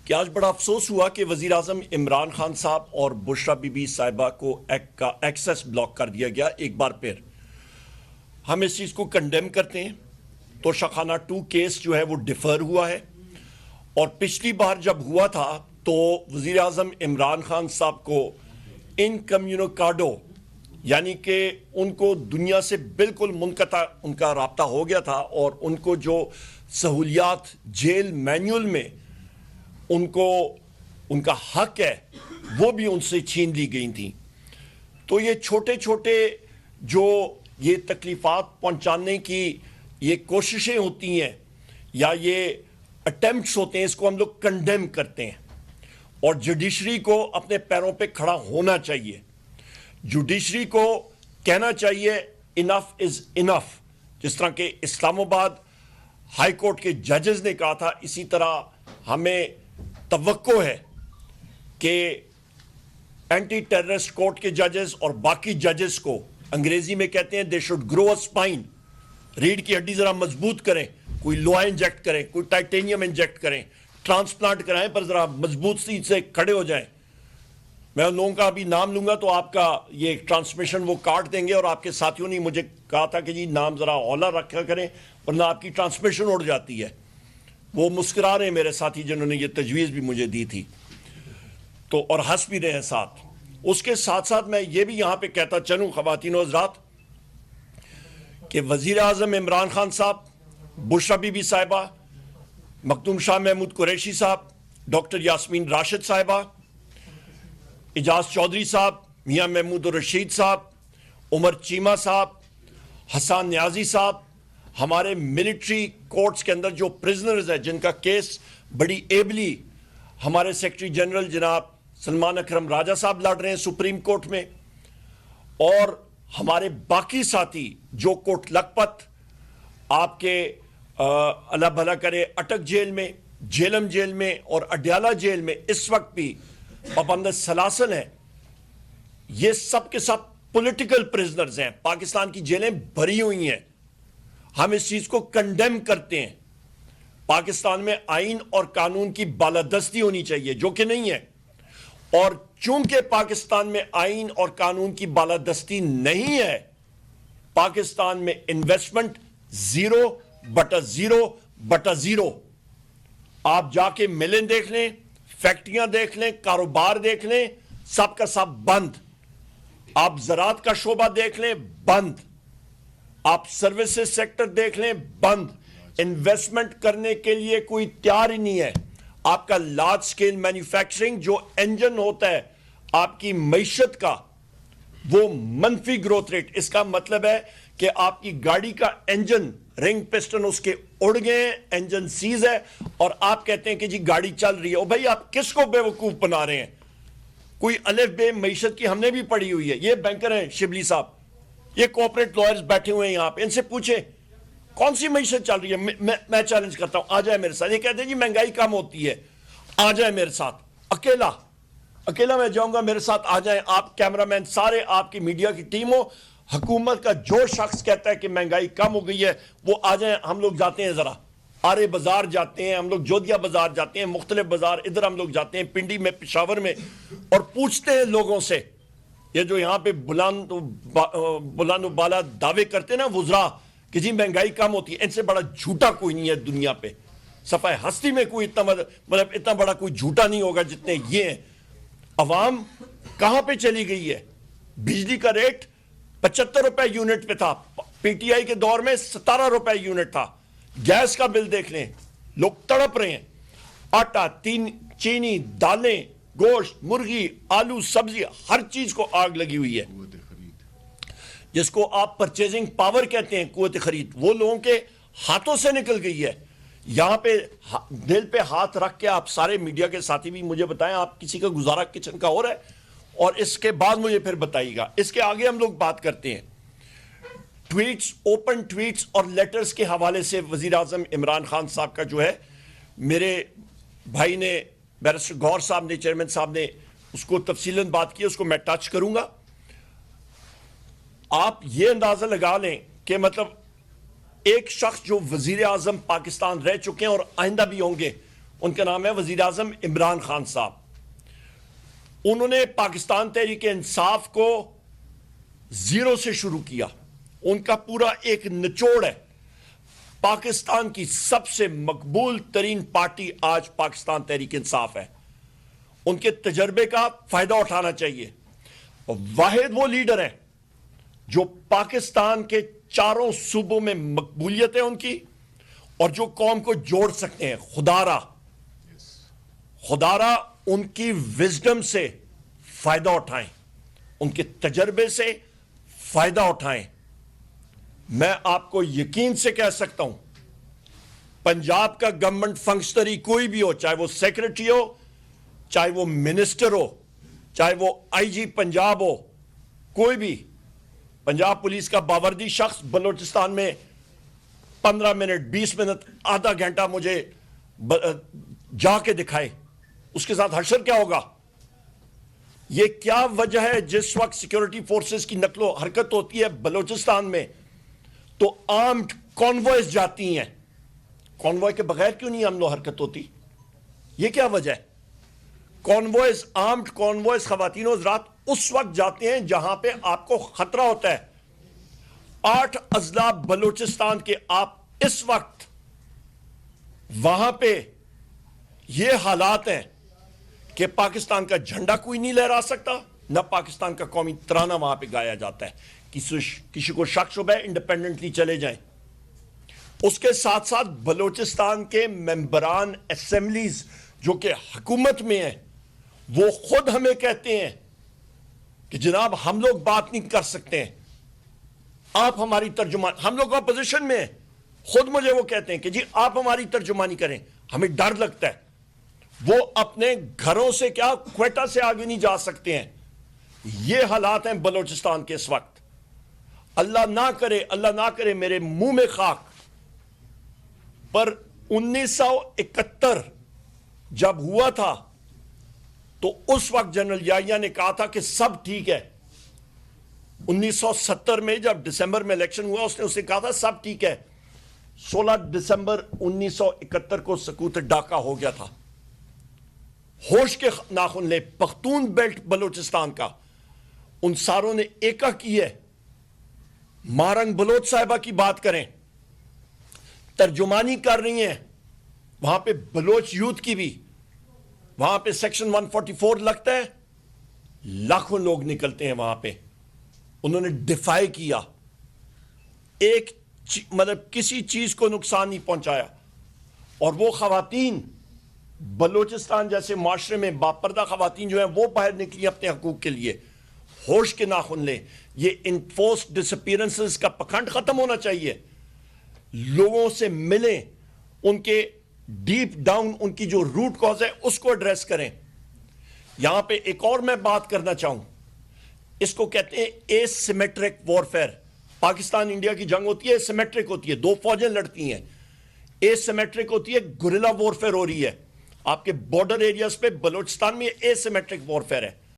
کہ آج بڑا افسوس ہوا کہ وزیر اعظم عمران خان صاحب اور بشرا بی بی صاحبہ کو کا ایکسیس بلاک کر دیا گیا ایک بار پھر. ہم اس چیز کو کنڈیم کرتے ہیں. توشہ خانہ 2 کیس جو ہے وہ ڈیفر ہوا ہے، اور پچھلی بار جب ہوا تھا تو وزیر اعظم عمران خان صاحب کو انکمیونیکاڈو یعنی کہ ان کو دنیا سے بالکل منقطع ان کا رابطہ ہو گیا تھا، اور ان کو جو سہولیات جیل مینول میں ان کو ان کا حق ہے وہ بھی ان سے چھین لی گئی تھیں. تو یہ چھوٹے چھوٹے جو یہ تکلیفات پہنچانے کی یہ کوششیں ہوتی ہیں یا یہ اٹیمپٹس ہوتے ہیں، اس کو ہم لوگ کنڈیم کرتے ہیں. اور جوڈیشری کو اپنے پیروں پہ کھڑا ہونا چاہیے. جوڈیشری کو کہنا چاہیے انف از انف. جس طرح کہ اسلام آباد ہائی کورٹ کے ججز نے کہا تھا، اسی طرح ہمیں توقع ہے کہ اینٹی ٹیررسٹ کورٹ کے ججز اور باقی ججز کو انگریزی میں کہتے ہیں they should grow a spine. ریڑھ کی ہڈی ذرا مضبوط کریں، کوئی لوہا انجیکٹ کریں، کوئی ٹائٹینیم انجیکٹ کریں، ٹرانسپلانٹ کرائیں، پر ذرا مضبوط سی سے کھڑے ہو جائیں. میں ان لوگوں کا ابھی نام لوں گا تو آپ کا یہ ٹرانسمیشن وہ کاٹ دیں گے، اور آپ کے ساتھیوں نے مجھے کہا تھا کہ جی نام ذرا اولا رکھا کریں ورنہ آپ کی ٹرانسمیشن اڑ جاتی ہے. وہ مسکرا رہے ہیں میرے ساتھی جنہوں نے یہ تجویز بھی مجھے دی تھی، تو اور ہنس بھی رہے ہیں ساتھ. اس کے ساتھ ساتھ میں یہ بھی یہاں پہ کہتا چلوں خواتین و حضرات کہ وزیر اعظم عمران خان صاحب، بشرا بی بی صاحبہ، مخدوم شاہ محمود قریشی صاحب، ڈاکٹر یاسمین راشد صاحبہ، اجاز چودھری صاحب، میاں محمود الرشید صاحب، عمر چیمہ صاحب، حسان نیازی صاحب، ہمارے ملٹری کورٹس کے اندر جو پرزنرز ہیں جن کا کیس بڑی ایبلی ہمارے سیکرٹری جنرل جناب سلمان اکرم راجہ صاحب لڑ رہے ہیں سپریم کورٹ میں، اور ہمارے باقی ساتھی جو کوٹ لکھپت آپ کے اللہ بھلا کرے اٹک جیل میں، جیلم جیل میں اور اڈیالہ جیل میں اس وقت بھی پابند سلاسل ہیں. یہ سب کے سب پولیٹیکل پرزنرز ہیں. پاکستان کی جیلیں بھری ہوئی ہیں. ہم اس چیز کو کنڈیم کرتے ہیں. پاکستان میں آئین اور قانون کی بالادستی ہونی چاہیے جو کہ نہیں ہے، اور چونکہ پاکستان میں آئین اور قانون کی بالادستی نہیں ہے، پاکستان میں انویسٹمنٹ 0/0/0. آپ جا کے ملیں دیکھ لیں، فیکٹریاں دیکھ لیں، کاروبار دیکھ لیں، سب کا سب بند. آپ زراعت کا شعبہ دیکھ لیں، بند. آپ سروسز سیکٹر دیکھ لیں، بند. انویسٹمنٹ کرنے کے لیے کوئی تیار ہی نہیں ہے. آپ کا لارج سکیل مینوفیکچرنگ جو انجن ہوتا ہے آپ کی معیشت کا، وہ منفی گروتھ ریٹ. اس کا مطلب ہے کہ آپ کی گاڑی کا انجن رنگ پسٹن اس کے اڑ گئے ہیں، انجن سیز ہے، اور آپ کہتے ہیں کہ جی گاڑی چل رہی ہے. او بھائی آپ کس کو بے وقوف بنا رہے ہیں؟ کوئی الف بے معیشت کی ہم نے بھی پڑھی ہوئی ہے. یہ بینکر ہیں شبلی صاحب، یہ کوپریٹ لائرز بیٹھے ہوئے ہیں یہاں پہ، ان سے پوچھیں کون سی معیشت چل رہی ہے. میں چیلنج کرتا ہوں، آ جائے میرے ساتھ. یہ کہتے ہیں جی مہنگائی کم ہوتی ہے، آ جائے میرے ساتھ. اکیلا میں جاؤں گا، میرے ساتھ آ جائیں آپ کیمرہ مین سارے، آپ کی میڈیا کی ٹیم ہو. حکومت کا جو شخص کہتا ہے کہ مہنگائی کم ہو گئی ہے وہ آ جائیں. ہم لوگ جاتے ہیں، ذرا آرے بازار جاتے ہیں، ہم لوگ جودھیا بازار جاتے ہیں، مختلف بازار ادھر ہم لوگ جاتے ہیں، پنڈی میں، پشاور میں، اور پوچھتے ہیں لوگوں سے. یہ جو یہاں پہ بلند و بالا دعوے کرتے ہیں نا وزراء کہ جی مہنگائی کم ہوتی ہے، ان سے بڑا جھوٹا کوئی نہیں ہے دنیا پہ. صفحہ ہستی میں کوئی اتنا بڑا کوئی جھوٹا نہیں ہوگا جتنے یہ ہیں. عوام کہاں پہ چلی گئی ہے؟ بجلی کا ریٹ 75 روپے یونٹ پہ تھا، پی ٹی آئی کے دور میں 17 روپے یونٹ تھا. گیس کا بل دیکھ لیں، لوگ تڑپ رہے ہیں. آٹا، چینی، دالیں، گوشت، مرغی، آلو، سبزی، ہر چیز کو آگ لگی ہوئی ہے. جس کو آپ پرچیزنگ پاور کہتے ہیں، قوت خرید، وہ لوگوں کے ہاتھوں سے نکل گئی ہے. یہاں پہ دل پہ ہاتھ رکھ کے آپ سارے میڈیا کے ساتھی بھی مجھے بتائیں آپ کسی کا گزارا کچن کا ہو رہا ہے، اور اس کے بعد مجھے پھر بتائیے گا. اس کے آگے ہم لوگ بات کرتے ہیں ٹویٹس، اوپن ٹویٹس اور لیٹرز کے حوالے سے. وزیر اعظم عمران خان صاحب کا جو ہے، میرے بھائی نے بیرسٹر گور صاحب نے، چیئرمین صاحب نے اس کو تفصیلاً بات کی، اس کو میں ٹچ کروں گا. آپ یہ اندازہ لگا لیں کہ مطلب ایک شخص جو وزیر اعظم پاکستان رہ چکے ہیں اور آئندہ بھی ہوں گے، ان کا نام ہے وزیر اعظم عمران خان صاحب. انہوں نے پاکستان تحریک انصاف کو زیرو سے شروع کیا. ان کا پورا ایک نچوڑ ہے. پاکستان کی سب سے مقبول ترین پارٹی آج پاکستان تحریک انصاف ہے. ان کے تجربے کا فائدہ اٹھانا چاہیے. واحد وہ لیڈر ہیں جو پاکستان کے چاروں صوبوں میں مقبولیت ہے ان کی, اور جو قوم کو جوڑ سکتے ہیں. خدارہ ان کی وزڈم سے فائدہ اٹھائیں, ان کے تجربے سے فائدہ اٹھائیں. میں آپ کو یقین سے کہہ سکتا ہوں, پنجاب کا گورنمنٹ فنکشنری کوئی بھی ہو, چاہے وہ سیکرٹری ہو, چاہے وہ منسٹر ہو, چاہے وہ آئی جی پنجاب ہو, کوئی بھی پنجاب پولیس کا باوردی شخص بلوچستان میں 15 منٹ 20 منٹ آدھا گھنٹہ مجھے جا کے دکھائے, اس کے ساتھ حشر کیا ہوگا؟ یہ کیا وجہ ہے جس وقت سیکیورٹی فورسز کی نقل و حرکت ہوتی ہے بلوچستان میں تو آرمڈ کانوائز جاتی ہیں؟ کانوائے کے بغیر کیوں نہیں حمل و حرکت ہوتی؟ یہ کیا وجہ ہے؟ کانوائز, آرمڈ کانوائز خواتین و حضرات اس وقت جاتے ہیں جہاں پہ آپ کو خطرہ ہوتا ہے. 8 اضلاع بلوچستان کے آپ اس وقت وہاں پہ یہ حالات ہیں کہ پاکستان کا جھنڈا کوئی نہیں لہرا سکتا, نہ پاکستان کا قومی ترانہ وہاں پہ گایا جاتا ہے. کسی کو شک شبہ ہے انڈیپینڈنٹلی چلے جائیں. اس کے ساتھ ساتھ بلوچستان کے ممبران اسمبلیز جو کہ حکومت میں ہیں وہ خود ہمیں کہتے ہیں کہ جناب ہم لوگ بات نہیں کر سکتے ہیں, آپ ہماری ترجمان, ہم لوگ اپوزیشن میں ہیں, خود مجھے وہ کہتے ہیں کہ جی آپ ہماری ترجمانی کریں, ہمیں ڈر لگتا ہے. وہ اپنے گھروں سے کیا کوئٹہ سے آگے نہیں جا سکتے ہیں. یہ حالات ہیں بلوچستان کے اس وقت. اللہ نہ کرے میرے منہ میں خاک, پر 1971 جب ہوا تھا تو اس وقت جنرل یحییٰ نے کہا تھا کہ سب ٹھیک ہے. 1970 میں جب دسمبر میں الیکشن ہوا اس نے اسے کہا تھا سب ٹھیک ہے. 16 دسمبر 1971 کو سکوت ڈاکہ ہو گیا تھا. ہوش کے ناخن لے, پختون بیلٹ بلوچستان کا ان ساروں نے ایکا کی ہے. مارنگ بلوچ صاحبہ کی بات کریں, ترجمانی کر رہی ہیں وہاں پہ بلوچ یوتھ کی بھی. وہاں پہ سیکشن 144 لگتا ہے, لاکھوں لوگ نکلتے ہیں وہاں پہ. انہوں نے ڈیفائی کیا, ایک مطلب کسی چیز کو نقصان نہیں پہنچایا. اور وہ خواتین بلوچستان جیسے معاشرے میں باپردہ خواتین جو ہیں وہ باہر نکلی اپنے حقوق کے لیے. ہوش کے ناخن لیں. یہ انفورسڈ ڈس اپیرنسز کا پکھنڈ ختم ہونا چاہیے. لوگوں سے ملیں, ان کے ڈیپ ڈاؤن ان کی جو روٹ کاز ہے اس کو ایڈریس کریں. یہاں پہ ایک اور میں بات کرنا چاہوں, اس کو کہتے ہیں a symmetric warfare. Pakistan India کی جنگ ہوتی ہے سیمیٹرک ہوتی ہے, 2 فوجیں لڑتی ہیں. اے سیمیٹرک ہوتی ہے, گوریلا وارفیئر ہو رہی ہے. آپ کے بارڈر ایریاز پہ بلوچستان میں اے سیمیٹرک وارفیئر ہے.